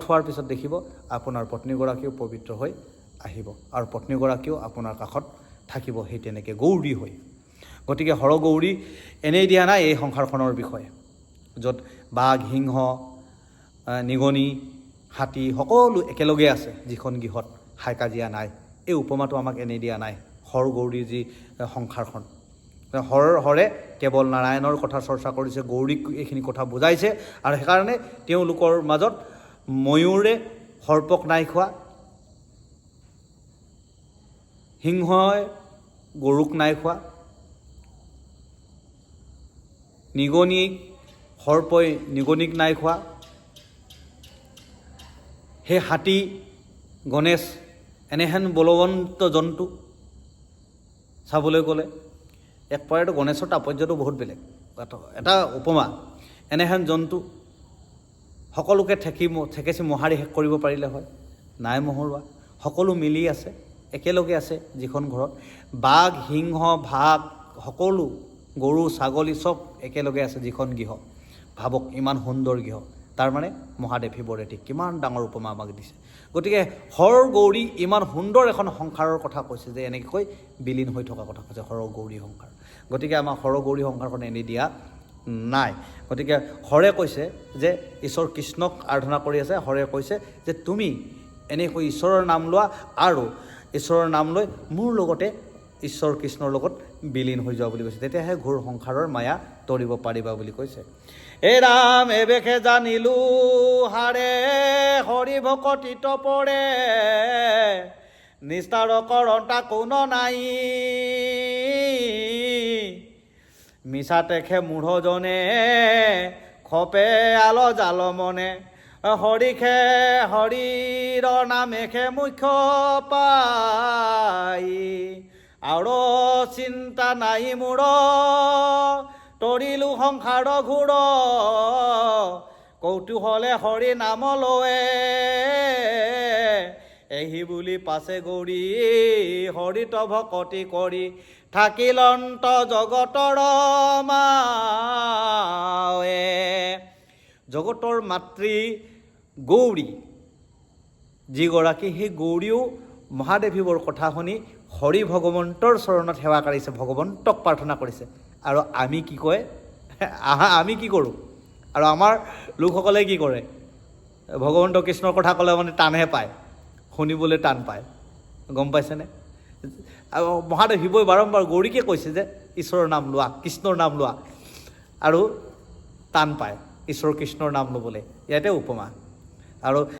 থোৱাৰ পিছত দেখিব আপোনাৰ পত্নীগৰাকীও পবিত্ৰ হৈ আহিব আৰু পত্নীগৰাকীও আপোনাৰ কাষত থাকিব, সেই তেনেকৈ গৌৰী হৈ। গতিকে হৰগৌৰী এনেই দিয়া নাই এই সংসাৰখনৰ বিষয়ে, য'ত বাঘ, সিংহ, নিগনি, হাতী সকলো একেলগে আছে, যিখন গৃহত হাই কাজিয়া নাই। এই উপমাটো আমাক এনেই দিয়া নাই। হৰগৌৰীৰ যি সংসাৰখন, হৰে কেৱল নাৰায়ণৰ কথা চৰ্চা কৰিছে, গৌৰীক এইখিনি কথা বুজাইছে, আৰু সেইকাৰণে তেওঁলোকৰ মাজত ময়ূৰে সৰ্পক নাই খোৱা, সিংহই গৰুক নাই খোৱা, নিগনিক সৰ্পই নিগনিক নাই খোৱা, সেই হাতী, গণেশ এনেহেন বলৱন্ত জন্তু চাবলৈ গ'লে এক প্ৰকাৰতো গণেশৰ তাৎপৰ্যটো বহুত বেলেগ, এটা উপমা। এনেহেন জন্তু সকলোকে ঠেকেচি মোহাৰি শেষ কৰিব পাৰিলে হয়, নাই মোহৰোৱা, সকলো মিলি আছে, একেলগে আছে যিখন ঘৰত। বাঘ, সিংহ, ভাগ সকলো, গৰু, ছাগলী চব একেলগে আছে যিখন গৃহ। ভাবক ইমান সুন্দৰ গৃহ, তাৰমানে মহাদেৱ শিৱৰে ঠিক কিমান ডাঙৰ উপমা আমাক দিছে। গতিকে হৰগৌৰী ইমান সুন্দৰ এখন সংসাৰৰ কথা কৈছে যে এনেকৈ বিলীন হৈ থকা কথা কৈছে হৰগৌৰী সংসাৰ। গতিকে আমাক হৰগৌৰী সংসাৰখন এনে দিয়া নাই। গতিকে হৰে কৈছে যে ঈশ্বৰ কৃষ্ণক আৰাধনা কৰি আছে, হৰে কৈছে যে তুমি এনেকৈ ঈশ্বৰৰ নাম লোৱা আৰু ঈশ্বৰৰ নাম লৈ মোৰ লগতে ঈশ্বৰ কৃষ্ণৰ লগত বিলীন হৈ যোৱা বুলি কৈছে, তেতিয়াহে ঘোৰ সংসাৰৰ মায়া তৰিব পাৰিবা বুলি কৈছে। এ ৰাম এবেশে জানিলো হাৰে হৰি ভকতি তপৰে, নিস্তাৰ কৰণ কোনো নাই, মিছাতেখে মূঢ়জনে খপে আল জাল মনে, হৰিখে হৰিৰ নামেখে মুখ্য পাই, আৰু চিন্তা নাই মূৰ তৰিলো সংসাৰ ঘূৰ, কৌতূহলে হৰি নাম লয়ে, এহি বুলি পাছে গৌৰী হৰিত ভকতি কৰি, থাকিলন্ত জগতৰ মায়ে। জগতৰ মাতৃ গৌৰী যিগৰাকী, সেই গৌৰীও মহাদেৱ শিৱৰ কথা শুনি হৰি ভগৱন্তৰ চৰণত সেৱা কৰিছে, ভগৱন্তক প্ৰাৰ্থনা কৰিছে। আৰু আমি কি কয়, আমি কি কৰোঁ, আৰু আমাৰ লোকসকলে কি কৰে, ভগৱন্ত কৃষ্ণৰ কথা ক'লে মানে টানহে পায়, শুনিবলৈ টান পায়, গম পাইছেনে? আৰু মহাদেৱ শিৱই বাৰম্বাৰ গৌৰীকে কৈছে যে ঈশ্বৰৰ নাম লোৱা, কৃষ্ণৰ নাম লোৱা, আৰু টান পায় ঈশ্বৰ কৃষ্ণৰ নাম ল'বলৈ। ইয়াতে উপমা। আৰু